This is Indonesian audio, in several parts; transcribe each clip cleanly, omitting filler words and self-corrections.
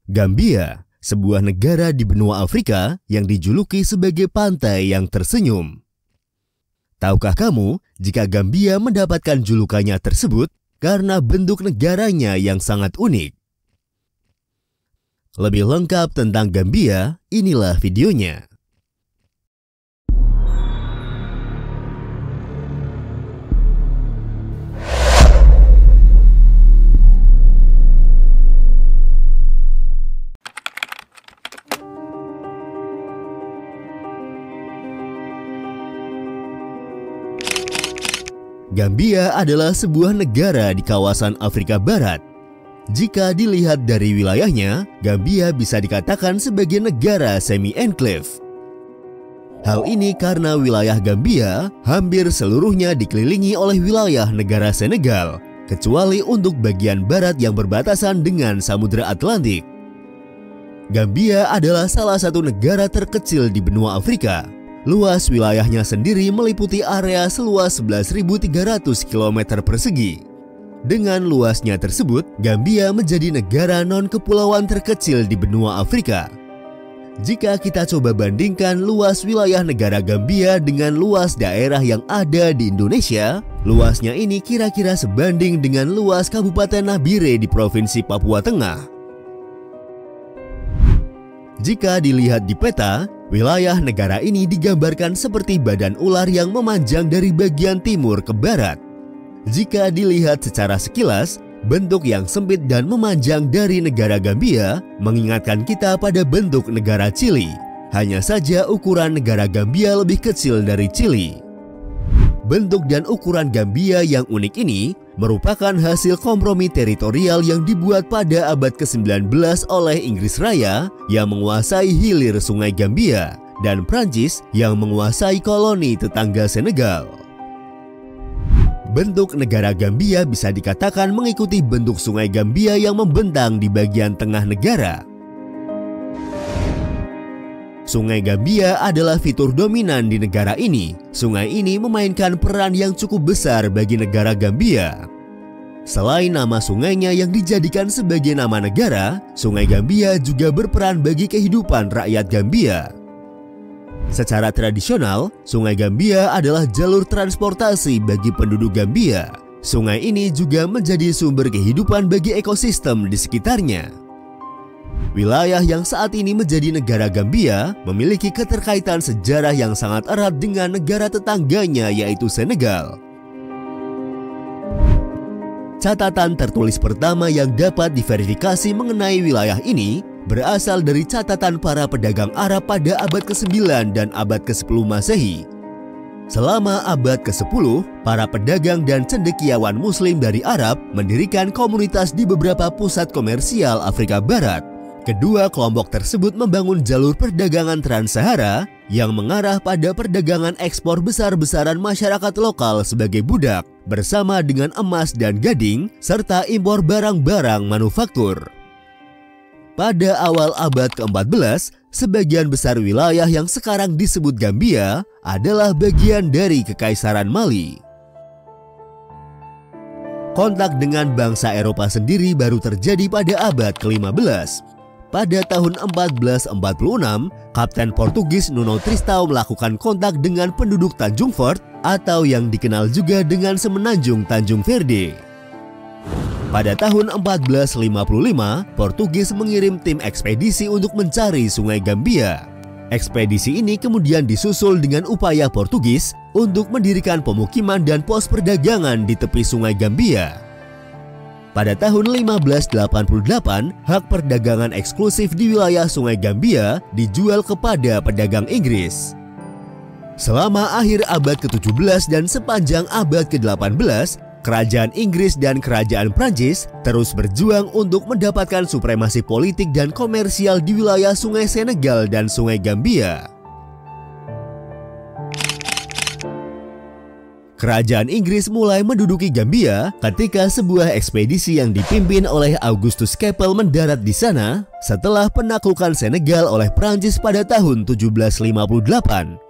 Gambia, sebuah negara di benua Afrika yang dijuluki sebagai pantai yang tersenyum. Tahukah kamu jika Gambia mendapatkan julukannya tersebut karena bentuk negaranya yang sangat unik? Lebih lengkap tentang Gambia, inilah videonya. Gambia adalah sebuah negara di kawasan Afrika Barat. Jika dilihat dari wilayahnya, Gambia bisa dikatakan sebagai negara semi-enclave. Hal ini karena wilayah Gambia hampir seluruhnya dikelilingi oleh wilayah negara Senegal, kecuali untuk bagian barat yang berbatasan dengan Samudra Atlantik. Gambia adalah salah satu negara terkecil di benua Afrika. Luas wilayahnya sendiri meliputi area seluas 11.300 km persegi. Dengan luasnya tersebut, Gambia menjadi negara non-kepulauan terkecil di benua Afrika. Jika kita coba bandingkan luas wilayah negara Gambia dengan luas daerah yang ada di Indonesia, luasnya ini kira-kira sebanding dengan luas Kabupaten Nabire di Provinsi Papua Tengah. Jika dilihat di peta, wilayah negara ini digambarkan seperti badan ular yang memanjang dari bagian timur ke barat. Jika dilihat secara sekilas, bentuk yang sempit dan memanjang dari negara Gambia mengingatkan kita pada bentuk negara Chili. Hanya saja ukuran negara Gambia lebih kecil dari Chili. Bentuk dan ukuran Gambia yang unik ini merupakan hasil kompromi teritorial yang dibuat pada abad ke-19 oleh Inggris Raya yang menguasai hilir Sungai Gambia dan Prancis yang menguasai koloni tetangga Senegal. Bentuk negara Gambia bisa dikatakan mengikuti bentuk Sungai Gambia yang membentang di bagian tengah negara. Sungai Gambia adalah fitur dominan di negara ini. Sungai ini memainkan peran yang cukup besar bagi negara Gambia. Selain nama sungainya yang dijadikan sebagai nama negara, Sungai Gambia juga berperan bagi kehidupan rakyat Gambia. Secara tradisional, Sungai Gambia adalah jalur transportasi bagi penduduk Gambia. Sungai ini juga menjadi sumber kehidupan bagi ekosistem di sekitarnya. Wilayah yang saat ini menjadi negara Gambia memiliki keterkaitan sejarah yang sangat erat dengan negara tetangganya yaitu Senegal. Catatan tertulis pertama yang dapat diverifikasi mengenai wilayah ini berasal dari catatan para pedagang Arab pada abad ke-9 dan abad ke-10 Masehi. Selama abad ke-10, para pedagang dan cendekiawan Muslim dari Arab mendirikan komunitas di beberapa pusat komersial Afrika Barat. Kedua kelompok tersebut membangun jalur perdagangan Trans-Sahara yang mengarah pada perdagangan ekspor besar-besaran masyarakat lokal sebagai budak, bersama dengan emas dan gading, serta impor barang-barang manufaktur. Pada awal abad ke-14, sebagian besar wilayah yang sekarang disebut Gambia adalah bagian dari Kekaisaran Mali. Kontak dengan bangsa Eropa sendiri baru terjadi pada abad ke-15. Pada tahun 1446, Kapten Portugis Nuno Tristão melakukan kontak dengan penduduk Tanjung Fort atau yang dikenal juga dengan semenanjung Tanjung Verde. Pada tahun 1455, Portugis mengirim tim ekspedisi untuk mencari Sungai Gambia. Ekspedisi ini kemudian disusul dengan upaya Portugis untuk mendirikan pemukiman dan pos perdagangan di tepi Sungai Gambia. Pada tahun 1588, hak perdagangan eksklusif di wilayah Sungai Gambia dijual kepada pedagang Inggris. Selama akhir abad ke-17 dan sepanjang abad ke-18, kerajaan Inggris dan kerajaan Prancis terus berjuang untuk mendapatkan supremasi politik dan komersial di wilayah Sungai Senegal dan Sungai Gambia. Kerajaan Inggris mulai menduduki Gambia ketika sebuah ekspedisi yang dipimpin oleh Augustus Keppel mendarat di sana setelah penaklukan Senegal oleh Prancis pada tahun 1758.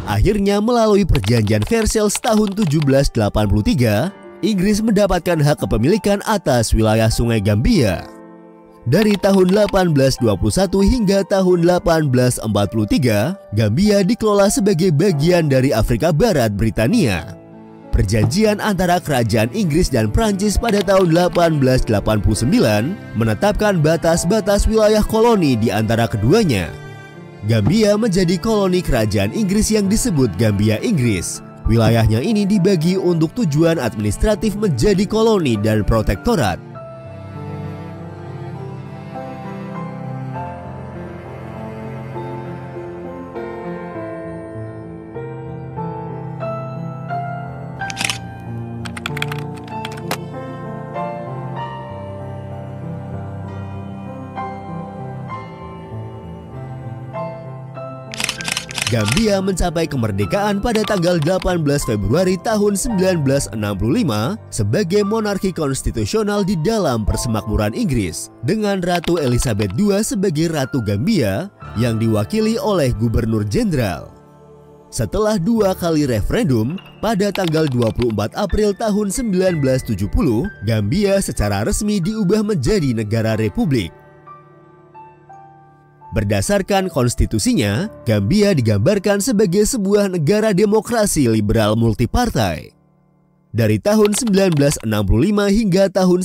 Akhirnya melalui perjanjian Versailles tahun 1783, Inggris mendapatkan hak kepemilikan atas wilayah Sungai Gambia. Dari tahun 1821 hingga tahun 1843, Gambia dikelola sebagai bagian dari Afrika Barat Britania. Perjanjian antara kerajaan Inggris dan Prancis pada tahun 1889 menetapkan batas-batas wilayah koloni di antara keduanya. Gambia menjadi koloni kerajaan Inggris yang disebut Gambia Inggris. Wilayahnya ini dibagi untuk tujuan administratif menjadi koloni dan protektorat. Gambia mencapai kemerdekaan pada tanggal 18 Februari tahun 1965 sebagai monarki konstitusional di dalam persemakmuran Inggris dengan Ratu Elizabeth II sebagai Ratu Gambia yang diwakili oleh Gubernur Jenderal. Setelah 2 kali referendum, pada tanggal 24 April tahun 1970, Gambia secara resmi diubah menjadi negara republik. Berdasarkan konstitusinya, Gambia digambarkan sebagai sebuah negara demokrasi liberal multipartai. Dari tahun 1965 hingga tahun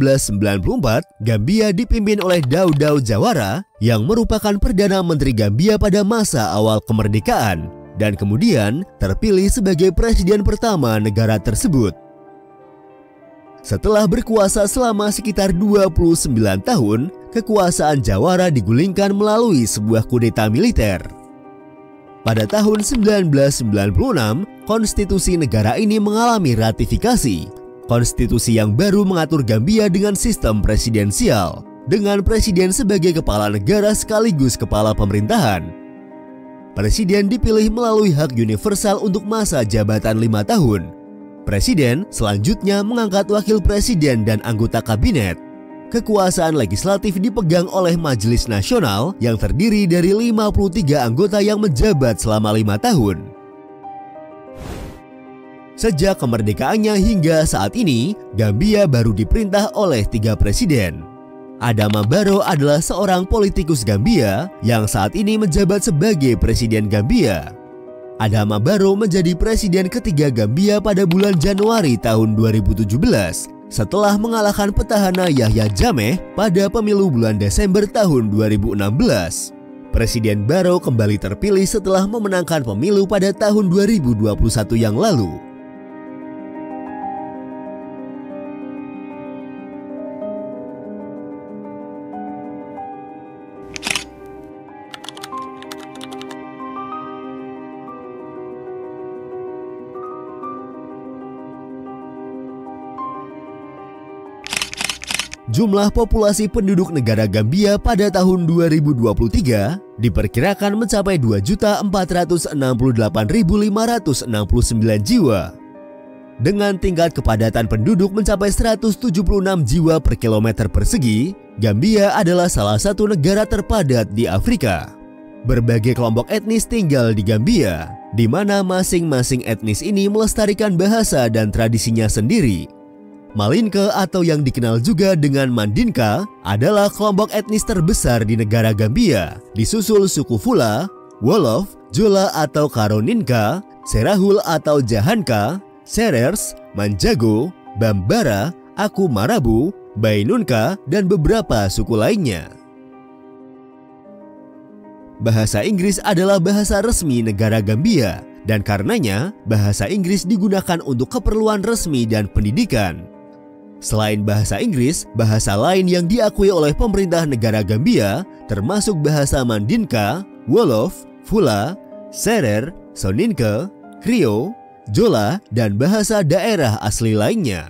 1994, Gambia dipimpin oleh Daudau Jawara yang merupakan Perdana Menteri Gambia pada masa awal kemerdekaan dan kemudian terpilih sebagai presiden pertama negara tersebut. Setelah berkuasa selama sekitar 29 tahun, kekuasaan Jawara digulingkan melalui sebuah kudeta militer. Pada tahun 1996, konstitusi negara ini mengalami ratifikasi. Konstitusi yang baru mengatur Gambia dengan sistem presidensial, dengan presiden sebagai kepala negara sekaligus kepala pemerintahan. Presiden dipilih melalui hak universal untuk masa jabatan 5 tahun. Presiden selanjutnya mengangkat wakil presiden dan anggota kabinet. Kekuasaan legislatif dipegang oleh Majelis Nasional yang terdiri dari 53 anggota yang menjabat selama 5 tahun. Sejak kemerdekaannya hingga saat ini, Gambia baru diperintah oleh 3 presiden. Adama Barrow adalah seorang politikus Gambia yang saat ini menjabat sebagai Presiden Gambia. Adama Barrow menjadi presiden ketiga Gambia pada bulan Januari tahun 2017 setelah mengalahkan petahana Yahya Jammeh pada pemilu bulan Desember tahun 2016. Presiden Barrow kembali terpilih setelah memenangkan pemilu pada tahun 2021 yang lalu. Jumlah populasi penduduk negara Gambia pada tahun 2023 diperkirakan mencapai 2.468.569 jiwa. Dengan tingkat kepadatan penduduk mencapai 176 jiwa per kilometer persegi, Gambia adalah salah satu negara terpadat di Afrika. Berbagai kelompok etnis tinggal di Gambia, di mana masing-masing etnis ini melestarikan bahasa dan tradisinya sendiri. Malinke atau yang dikenal juga dengan Mandinka adalah kelompok etnis terbesar di negara Gambia, disusul suku Fula, Wolof, Jola atau Karoninka, Serahul atau Jahanka, Serers, Manjago, Bambara, Aku Marabu, Bainunka, dan beberapa suku lainnya. Bahasa Inggris adalah bahasa resmi negara Gambia, dan karenanya bahasa Inggris digunakan untuk keperluan resmi dan pendidikan. Selain bahasa Inggris, bahasa lain yang diakui oleh pemerintah negara Gambia termasuk bahasa Mandinka, Wolof, Fula, Serer, Soninke, Krio, Jola, dan bahasa daerah asli lainnya.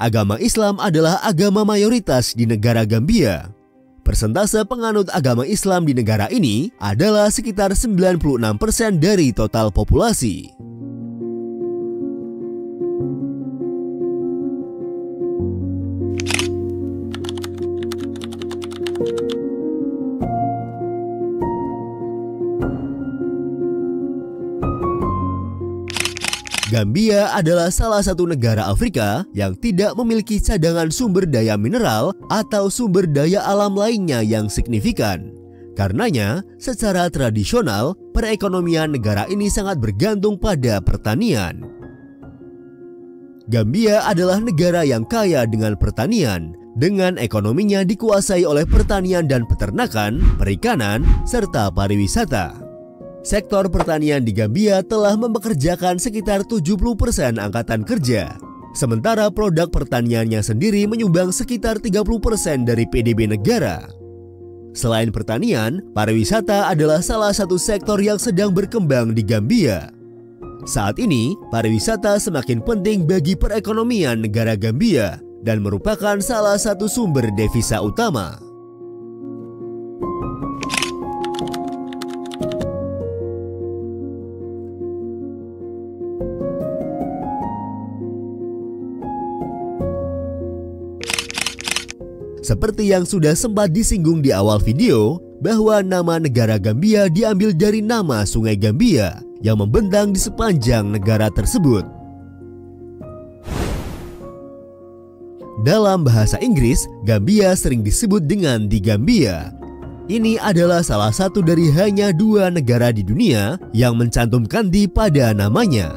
Agama Islam adalah agama mayoritas di negara Gambia. Persentase penganut agama Islam di negara ini adalah sekitar 96% dari total populasi. Gambia adalah salah satu negara Afrika yang tidak memiliki cadangan sumber daya mineral atau sumber daya alam lainnya yang signifikan. Karenanya, secara tradisional, perekonomian negara ini sangat bergantung pada pertanian. Gambia adalah negara yang kaya dengan pertanian, dengan ekonominya dikuasai oleh pertanian dan peternakan, perikanan, serta pariwisata. Sektor pertanian di Gambia telah mempekerjakan sekitar 70% angkatan kerja. Sementara produk pertaniannya sendiri menyumbang sekitar 30% dari PDB negara. Selain pertanian, pariwisata adalah salah satu sektor yang sedang berkembang di Gambia. Saat ini, pariwisata semakin penting bagi perekonomian negara Gambia dan merupakan salah satu sumber devisa utama. Seperti yang sudah sempat disinggung di awal video, bahwa nama negara Gambia diambil dari nama Sungai Gambia yang membentang di sepanjang negara tersebut. Dalam bahasa Inggris, Gambia sering disebut dengan The Gambia. Ini adalah salah satu dari hanya 2 negara di dunia yang mencantumkan di pada namanya.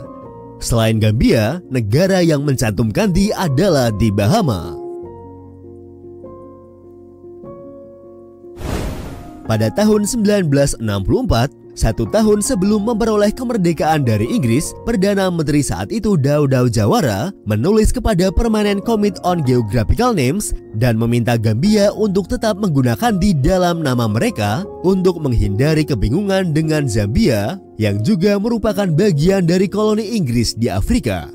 Selain Gambia, negara yang mencantumkan di adalah di Bahama. Pada tahun 1964, 1 tahun sebelum memperoleh kemerdekaan dari Inggris, Perdana Menteri saat itu Daudau Jawara menulis kepada Permanent Committee on Geographical Names dan meminta Gambia untuk tetap menggunakan di dalam nama mereka untuk menghindari kebingungan dengan Zambia yang juga merupakan bagian dari koloni Inggris di Afrika.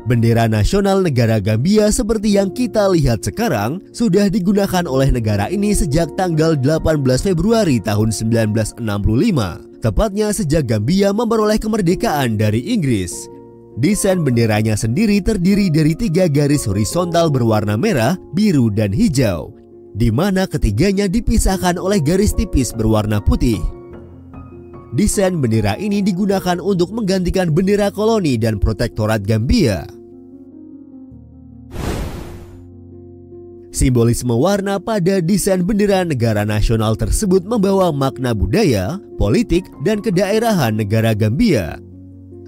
Bendera nasional negara Gambia seperti yang kita lihat sekarang sudah digunakan oleh negara ini sejak tanggal 18 Februari tahun 1965, tepatnya sejak Gambia memperoleh kemerdekaan dari Inggris. Desain benderanya sendiri terdiri dari 3 garis horizontal berwarna merah, biru, dan hijau, di mana ketiganya dipisahkan oleh garis tipis berwarna putih. Desain bendera ini digunakan untuk menggantikan bendera koloni dan protektorat Gambia. Simbolisme warna pada desain bendera negara nasional tersebut membawa makna budaya, politik, dan kedaerahan negara Gambia.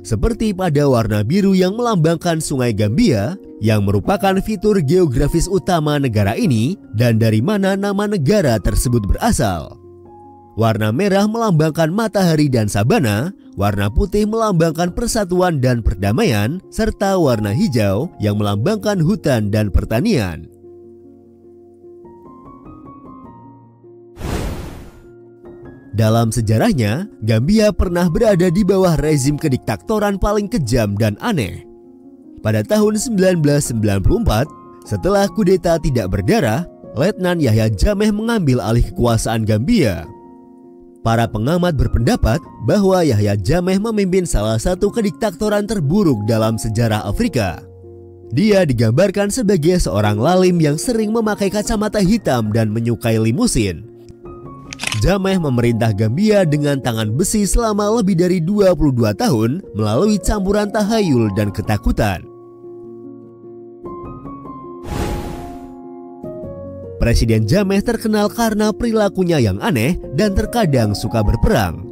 Seperti pada warna biru yang melambangkan Sungai Gambia, yang merupakan fitur geografis utama negara ini dan dari mana nama negara tersebut berasal. Warna merah melambangkan matahari dan sabana, warna putih melambangkan persatuan dan perdamaian, serta warna hijau yang melambangkan hutan dan pertanian. Dalam sejarahnya, Gambia pernah berada di bawah rezim kediktatoran paling kejam dan aneh. Pada tahun 1994, setelah kudeta tidak berdarah, Letnan Yahya Jammeh mengambil alih kekuasaan Gambia. Para pengamat berpendapat bahwa Yahya Jammeh memimpin salah satu kediktatoran terburuk dalam sejarah Afrika. Dia digambarkan sebagai seorang lalim yang sering memakai kacamata hitam dan menyukai limusin. Jammeh memerintah Gambia dengan tangan besi selama lebih dari 22 tahun melalui campuran tahayul dan ketakutan. Presiden Jammeh terkenal karena perilakunya yang aneh dan terkadang suka berperang.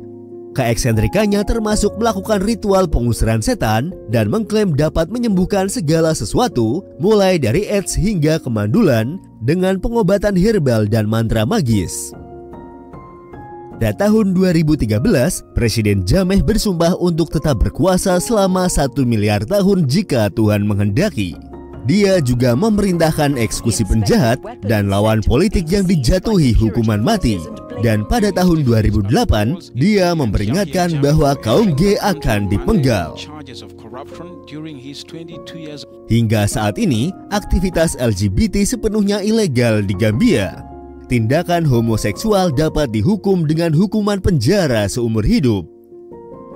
Keeksentrikannya termasuk melakukan ritual pengusiran setan dan mengklaim dapat menyembuhkan segala sesuatu, mulai dari AIDS hingga kemandulan, dengan pengobatan herbal dan mantra magis. Pada tahun 2013, Presiden Jammeh bersumpah untuk tetap berkuasa selama 1 miliar tahun jika Tuhan menghendaki. Dia juga memerintahkan eksekusi penjahat dan lawan politik yang dijatuhi hukuman mati. Dan pada tahun 2008, dia memperingatkan bahwa kaum G akan dipenggal. Hingga saat ini, aktivitas LGBT sepenuhnya ilegal di Gambia. Tindakan homoseksual dapat dihukum dengan hukuman penjara seumur hidup.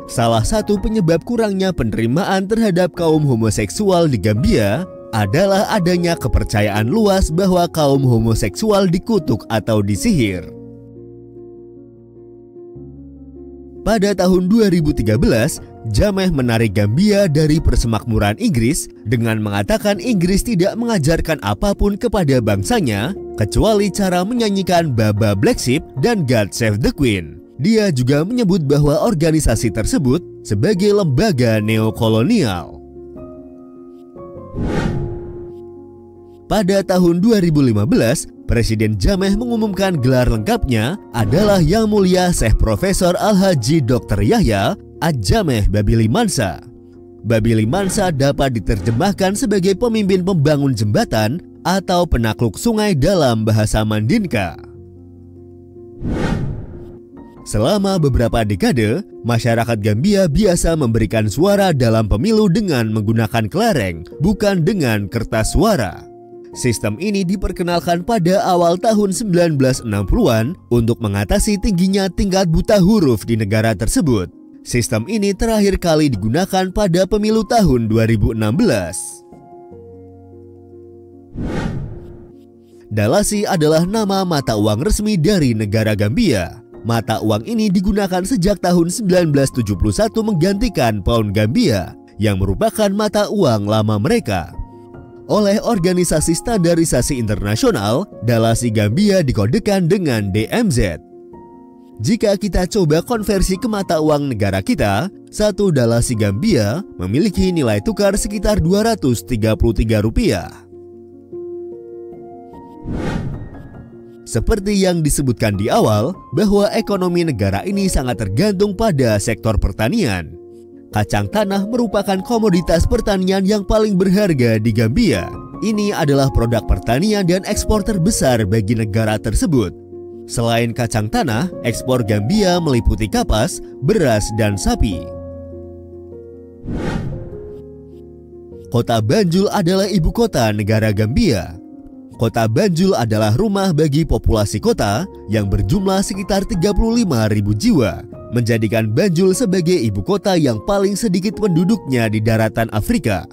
Salah satu penyebab kurangnya penerimaan terhadap kaum homoseksual di Gambia adalah adanya kepercayaan luas bahwa kaum homoseksual dikutuk atau disihir. Pada tahun 2013, Jammeh menarik Gambia dari persemakmuran Inggris dengan mengatakan Inggris tidak mengajarkan apapun kepada bangsanya kecuali cara menyanyikan Baba Black Sheep dan God Save the Queen. Dia juga menyebut bahwa organisasi tersebut sebagai lembaga neokolonial. Pada tahun 2015, Presiden Jammeh mengumumkan gelar lengkapnya adalah Yang Mulia Syekh Profesor Al-Haji Dr. Yahya Ad-Jammeh Babili Mansa. Babili Mansa dapat diterjemahkan sebagai pemimpin pembangun jembatan atau penakluk sungai dalam bahasa Mandinka. Selama beberapa dekade, masyarakat Gambia biasa memberikan suara dalam pemilu dengan menggunakan kelereng, bukan dengan kertas suara. Sistem ini diperkenalkan pada awal tahun 1960-an untuk mengatasi tingginya tingkat buta huruf di negara tersebut. Sistem ini terakhir kali digunakan pada pemilu tahun 2016. Dalasi adalah nama mata uang resmi dari negara Gambia. Mata uang ini digunakan sejak tahun 1971 menggantikan pound Gambia yang merupakan mata uang lama mereka. Oleh Organisasi Standarisasi Internasional, dalasi Gambia dikodekan dengan DMZ. Jika kita coba konversi ke mata uang negara kita, satu dalasi Gambia memiliki nilai tukar sekitar Rp233. Seperti yang disebutkan di awal, bahwa ekonomi negara ini sangat tergantung pada sektor pertanian. Kacang tanah merupakan komoditas pertanian yang paling berharga di Gambia. Ini adalah produk pertanian dan ekspor terbesar bagi negara tersebut. Selain kacang tanah, ekspor Gambia meliputi kapas, beras, dan sapi. Kota Banjul adalah ibu kota negara Gambia. Kota Banjul adalah rumah bagi populasi kota yang berjumlah sekitar 35.000 jiwa, menjadikan Banjul sebagai ibu kota yang paling sedikit penduduknya di daratan Afrika.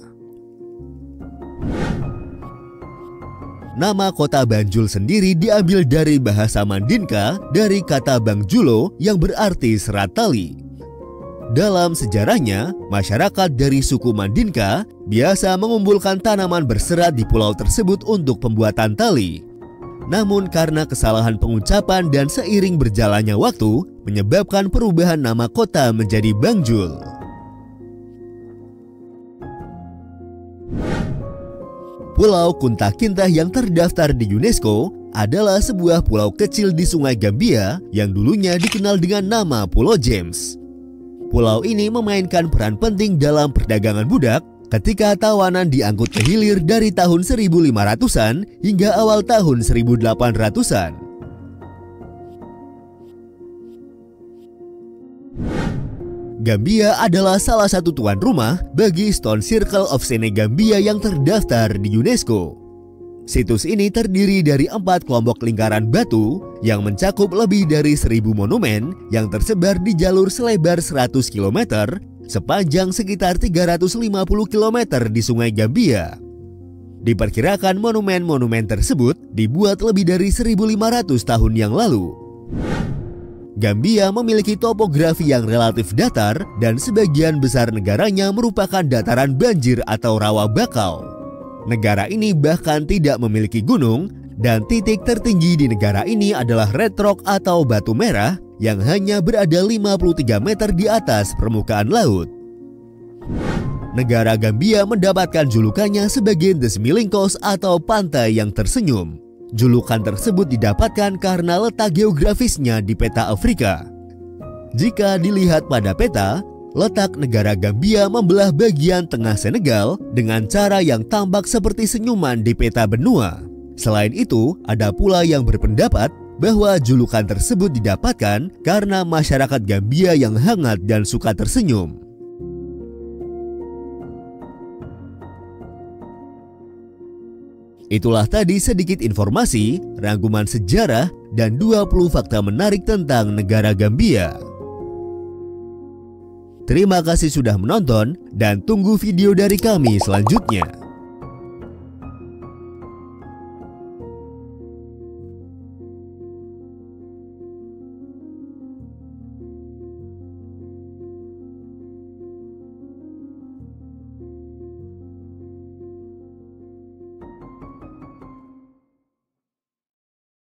Nama kota Banjul sendiri diambil dari bahasa Mandinka dari kata Bangjulo yang berarti serat tali. Dalam sejarahnya, masyarakat dari suku Mandinka biasa mengumpulkan tanaman berserat di pulau tersebut untuk pembuatan tali. Namun karena kesalahan pengucapan dan seiring berjalannya waktu, menyebabkan perubahan nama kota menjadi Banjul. Pulau Kunta Kinteh yang terdaftar di UNESCO adalah sebuah pulau kecil di Sungai Gambia yang dulunya dikenal dengan nama Pulau James. Pulau ini memainkan peran penting dalam perdagangan budak ketika tawanan diangkut ke hilir dari tahun 1500-an hingga awal tahun 1800-an. Gambia adalah salah satu tuan rumah bagi Stone Circle of Senegambia yang terdaftar di UNESCO. Situs ini terdiri dari 4 kelompok lingkaran batu yang mencakup lebih dari 1.000 monumen yang tersebar di jalur selebar 100 km sepanjang sekitar 350 km di Sungai Gambia. Diperkirakan monumen-monumen tersebut dibuat lebih dari 1.500 tahun yang lalu. Gambia memiliki topografi yang relatif datar dan sebagian besar negaranya merupakan dataran banjir atau rawa bakau. Negara ini bahkan tidak memiliki gunung dan titik tertinggi di negara ini adalah Red Rock atau batu merah yang hanya berada 53 meter di atas permukaan laut. Negara Gambia mendapatkan julukannya sebagai The Smiling Coast atau pantai yang tersenyum. Julukan tersebut didapatkan karena letak geografisnya di peta Afrika. Jika dilihat pada peta, letak negara Gambia membelah bagian tengah Senegal dengan cara yang tampak seperti senyuman di peta benua. Selain itu, ada pula yang berpendapat bahwa julukan tersebut didapatkan karena masyarakat Gambia yang hangat dan suka tersenyum. Itulah tadi sedikit informasi, rangkuman sejarah, dan 20 fakta menarik tentang negara Gambia. Terima kasih sudah menonton dan tunggu video dari kami selanjutnya.